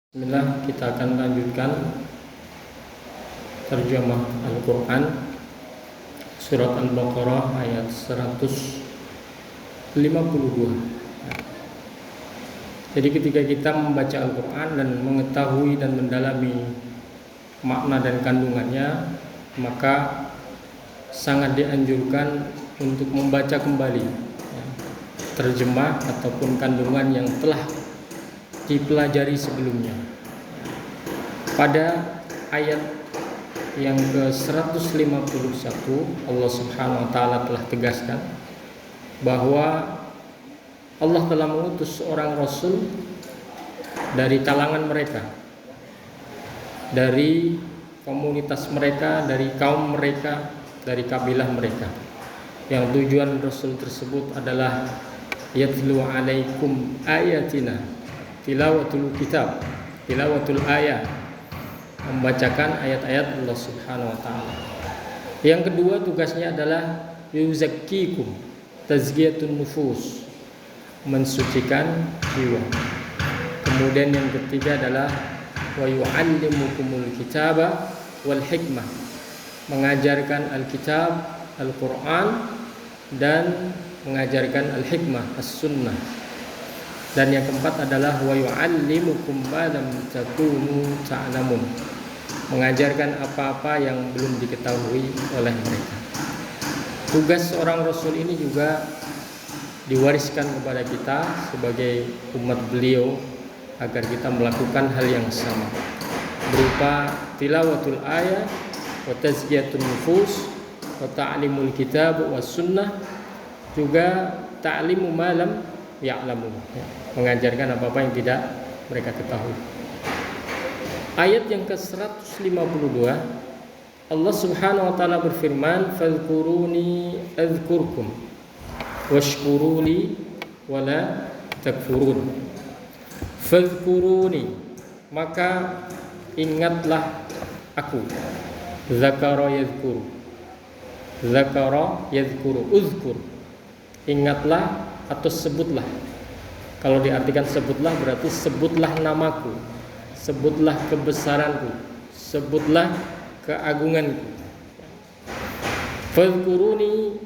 Bismillah, kita akan lanjutkan terjemah Al-Quran Surat Al-Baqarah ayat 152. Jadi ketika kita membaca Al-Quran dan mengetahui dan mendalami makna dan kandungannya, maka sangat dianjurkan untuk membaca kembali terjemah ataupun kandungan yang telah dipelajari sebelumnya. Pada ayat yang ke-151 Allah Subhanahu wa taala telah tegaskan bahwa Allah telah mengutus seorang rasul dari kalangan mereka, dari komunitas mereka, dari kaum mereka, dari kabilah mereka. Yang tujuan rasul tersebut adalah yatlu alaikum ayatina, tilawatul kitab, tilawatul ayat, membacakan ayat-ayat Allah Subhanahu wa taala. Yang kedua tugasnya adalah yuzakkikum, tazkiyatun nufus, mensucikan jiwa. Kemudian yang ketiga adalah wa yu'allimukumul kitaba wal hikmah, mengajarkan Alkitab, Al-Qur'an, dan mengajarkan al-hikmah, as-sunnah. Dan yang keempat adalah wa yu'allimukum ma lam takunu ta'lamun, mengajarkan apa-apa yang belum diketahui oleh mereka. Tugas seorang rasul ini juga diwariskan kepada kita sebagai umat beliau agar kita melakukan hal yang sama, berupa tilawatul ayat wa tazkiyatun nufus wa ta'limul kitab was sunnah, juga ta'limu ma lam ya'lamu, mengajarkan apa-apa yang tidak mereka ketahui. Ayat yang ke-152 Allah Subhanahu wa taala berfirman, "Fadhkuruni adzkurkum washkuruli wala takfurun." Fadhkuruni, maka ingatlah aku. Zakara yadhkuru, zakara yadhkuru, uzkur, ingatlah atau sebutlah. Kalau diartikan sebutlah berarti sebutlah namaku, sebutlah kebesaranku, sebutlah keagunganku. Fadhkuruni,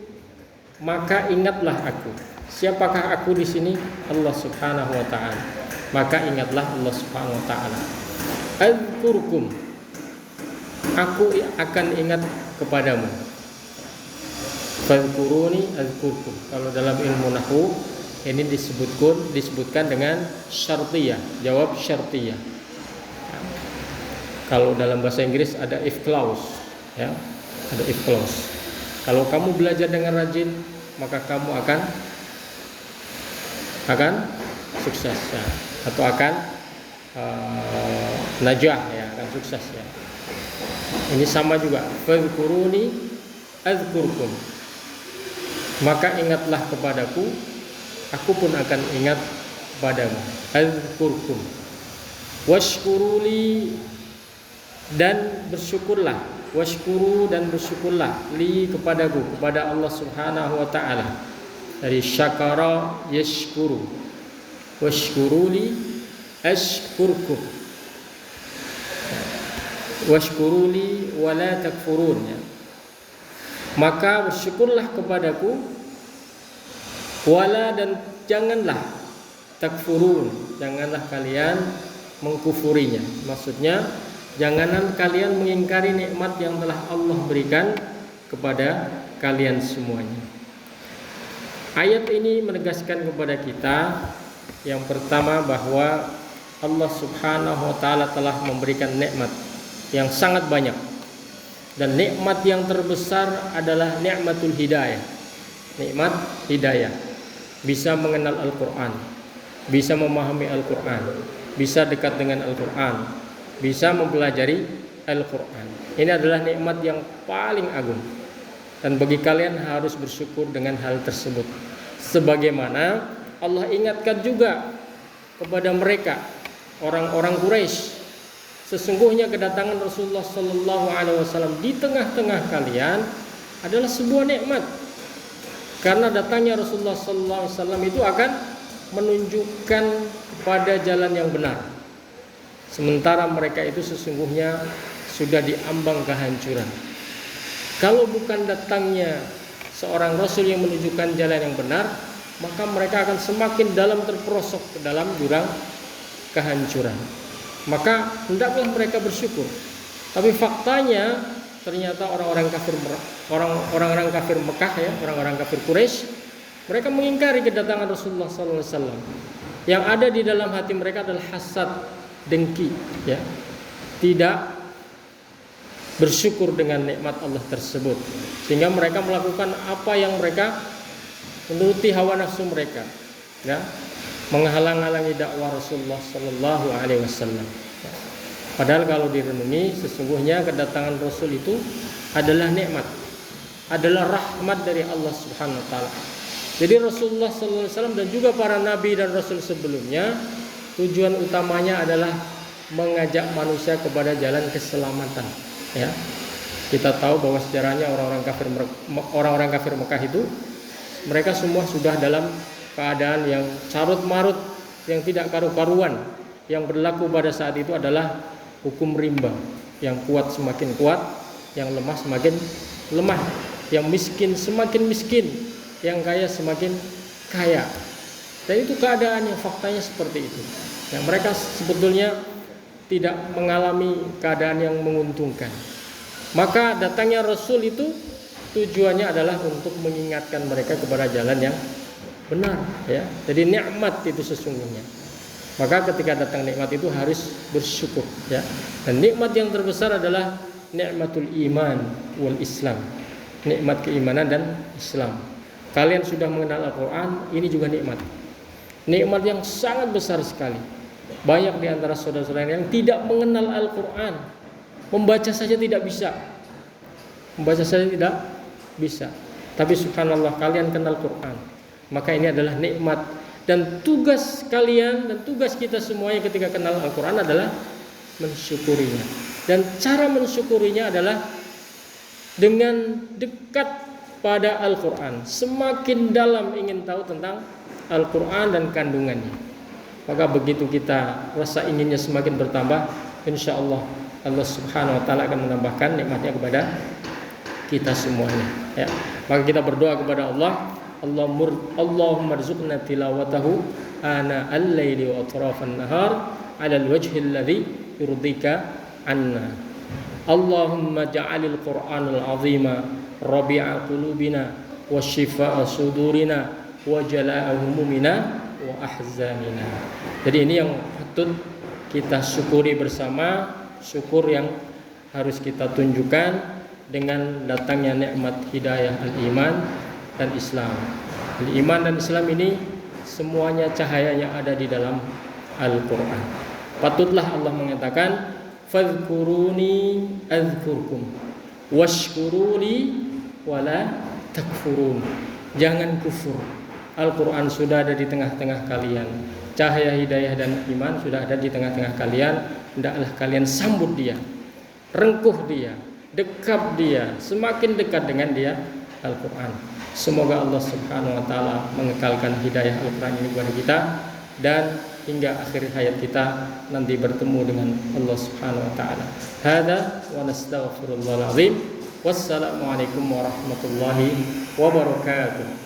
maka ingatlah aku. Siapakah aku di sini? Allah Subhanahu wa taala. Maka ingatlah Allah Subhanahu wa taala. Adzkurkum, aku akan ingat kepadamu. Fadhkuruni adzkurkum. Kalau dalam ilmu nahwu ini disebutkan dengan syartiyah, jawab syartiyah. Kalau dalam bahasa Inggris ada if clause, ya, ada if clause. Kalau kamu belajar dengan rajin, maka kamu akan sukses, ya, atau akan najah, ya, akan sukses, ya. Ini sama juga. Fadhkuruni adzkurkum, maka ingatlah kepadaku, aku pun akan ingat padamu. Adzkurkum. Washkuruli, dan bersyukurlah. Washkuru, dan bersyukurlah li, kepadaku, kepada Allah Subhanahu wa taala. Dari syakara yashkuru. Washkuruli ashkurkum. Washkuruli wala takfurun, ya. Maka bersyukurlah kepadaku, wala, dan janganlah takfurun, janganlah kalian mengkufurinya. Maksudnya janganlah kalian mengingkari nikmat yang telah Allah berikan kepada kalian semuanya. Ayat ini menegaskan kepada kita yang pertama bahwa Allah Subhanahu wa taala telah memberikan nikmat yang sangat banyak. Dan nikmat yang terbesar adalah nikmatul hidayah. Nikmat hidayah. Bisa mengenal Al-Quran, bisa memahami Al-Quran, bisa dekat dengan Al-Quran, bisa mempelajari Al-Quran. Ini adalah nikmat yang paling agung, dan bagi kalian harus bersyukur dengan hal tersebut. Sebagaimana Allah ingatkan juga kepada mereka, orang-orang Quraisy, sesungguhnya kedatangan Rasulullah sallallahu alaihi wasallam di tengah-tengah kalian adalah sebuah nikmat. Karena datangnya Rasulullah sallallahu alaihi wasallam itu akan menunjukkan kepada jalan yang benar. sementara mereka itu sesungguhnya sudah diambang kehancuran. Kalau bukan datangnya seorang Rasul yang menunjukkan jalan yang benar, maka mereka akan semakin dalam terperosok ke dalam jurang kehancuran. Maka hendaklah mereka bersyukur. Tapi faktanya ternyata orang-orang kafir Mekah ya, orang-orang kafir Quraisy, mereka mengingkari kedatangan Rasulullah SAW. Yang ada di dalam hati mereka adalah hasad, dengki, ya, tidak bersyukur dengan nikmat Allah tersebut, sehingga mereka melakukan apa yang mereka menuruti hawa nafsu mereka, ya, menghalang-halangi dakwah Rasulullah Sallallahu Alaihi Wasallam. Padahal kalau direnungi, sesungguhnya kedatangan Rasul itu adalah nikmat, adalah rahmat dari Allah Subhanahu Wa Taala. Jadi Rasulullah Sallallahu Alaihi Wasallam dan juga para nabi dan rasul sebelumnya, tujuan utamanya adalah mengajak manusia kepada jalan keselamatan. Ya, kita tahu bahwa sejarahnya orang-orang kafir Mekah itu, mereka semua sudah dalam keadaan yang carut marut, yang tidak karu-karuan. Yang berlaku pada saat itu adalah hukum rimba, yang kuat semakin kuat, yang lemah semakin lemah, yang miskin semakin miskin, yang kaya semakin kaya. Dan itu keadaan yang faktanya seperti itu. Yang mereka sebetulnya tidak mengalami keadaan yang menguntungkan. Maka datangnya Rasul itu tujuannya adalah untuk mengingatkan mereka kepada jalan yang benar, ya. Jadi nikmat itu sesungguhnya. Maka ketika datang nikmat itu harus bersyukur, ya. Dan nikmat yang terbesar adalah nikmatul iman wal Islam. Nikmat keimanan dan Islam. Kalian sudah mengenal Al-Qur'an, ini juga nikmat. Nikmat yang sangat besar sekali. Banyak di antara saudara-saudara yang tidak mengenal Al-Quran, membaca saja tidak bisa, tapi subhanallah kalian kenal Quran. Maka ini adalah nikmat. Dan tugas kalian dan tugas kita semuanya ketika kenal Al-Quran adalah mensyukurinya. Dan cara mensyukurinya adalah dengan dekat pada Al-Quran, semakin dalam ingin tahu tentang Al-Quran dan kandungannya. Maka begitu kita rasa inginnya semakin bertambah, insya Allah Allah Subhanahu Wa Taala akan menambahkan nikmatnya kepada kita semuanya. Ya. Maka kita berdoa kepada Allah, Allahumma rzuqna tilawatahu ana al-laili wa atrafan nahar ala al-wajhi alladhi yurdika anna. Allahumma ja'alil Qur'anal azima rabi'a qulubina wa shifaa'a sudurina wa jalaa'a humumina wa ahzanina. Jadi ini yang patut kita syukuri bersama, syukur yang harus kita tunjukkan dengan datangnya nikmat hidayah al-iman dan Islam. Al-iman dan Islam ini semuanya cahayanya ada di dalam Al-Qur'an. Patutlah Allah mengatakan, fadhkuruni adzkurkum washkuruli wala takfurun. Jangan kufur. Al-Quran sudah ada di tengah-tengah kalian. Cahaya hidayah dan iman sudah ada di tengah-tengah kalian. Hendaklah kalian sambut dia, rengkuh dia, dekap dia, semakin dekat dengan dia, Al-Quran. Semoga Allah Subhanahu Wa Taala mengekalkan hidayah Al-Quran ini kepada kita, dan hingga akhir hayat kita nanti bertemu dengan Allah Subhanahu Wa Taala. Hada wa nastaghfirullahal azim. Wassalamualaikum warahmatullahi wabarakatuh.